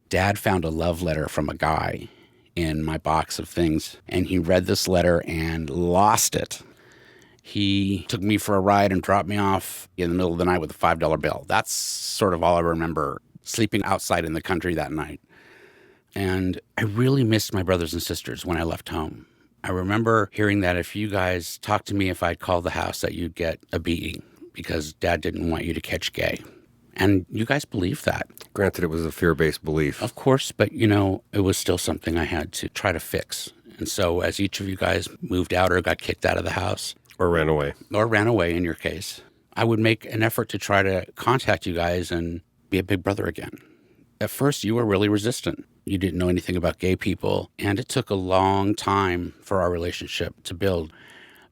Dad found a love letter from a guy in my box of things, and he read this letter and lost it. He took me for a ride and dropped me off in the middle of the night with a $5 bill. That's sort of all I remember, sleeping outside in the country that night. And I really missed my brothers and sisters when I left home. I remember hearing that if you guys talked to me if I'd called the house, that you'd get a beating because Dad didn't want you to catch gay. And you guys believed that. Granted, it was a fear-based belief. Of course, but, it was still something I had to try to fix. And so as each of you guys moved out or got kicked out of the house. Or ran away. Or ran away in your case. I would make an effort to try to contact you guys and be a big brother again. At first, you were really resistant. You didn't know anything about gay people, and it took a long time for our relationship to build.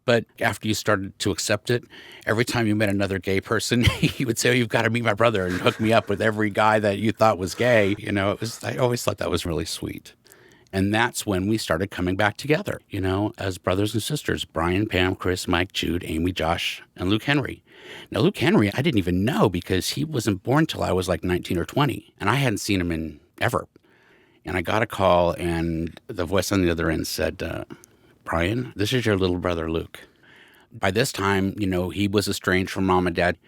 But after you started to accept it, every time you met another gay person, you would say, "Oh, you've got to meet my brother," and hook me up with every guy that you thought was gay. I always thought that was really sweet. And that's when we started coming back together, as brothers and sisters, Brian, Pam, Chris, Mike, Jude, Amy, Josh, and Luke Henry. Now, Luke Henry, I didn't even know because he wasn't born till I was like 19 or 20, and I hadn't seen him in ever. And I got a call, and the voice on the other end said, "Brian, this is your little brother, Luke." By this time, he was estranged from Mom and Dad,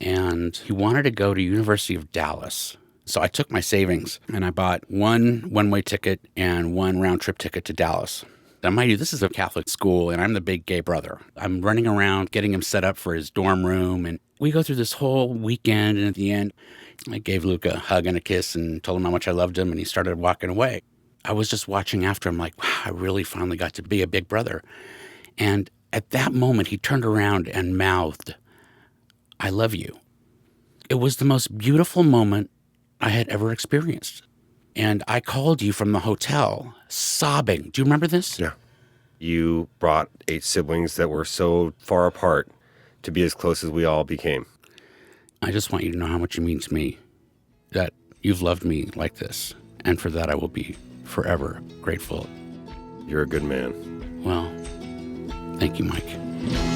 and he wanted to go to University of Dallas. So I took my savings, and I bought one one-way ticket and one round-trip ticket to Dallas. Now, mind you, this is a Catholic school, and I'm the big gay brother. I'm running around getting him set up for his dorm room, and we go through this whole weekend, and at the end, I gave Luke a hug and a kiss and told him how much I loved him, and he started walking away. I was just watching after him like, wow, I really finally got to be a big brother. And at that moment, he turned around and mouthed, "I love you." It was the most beautiful moment I had ever experienced. And I called you from the hotel, sobbing. Do you remember this? Yeah. You brought 8 siblings that were so far apart to be as close as we all became. I just want you to know how much you mean to me, that you've loved me like this. And for that, I will be forever grateful. You're a good man. Well, thank you, Mike.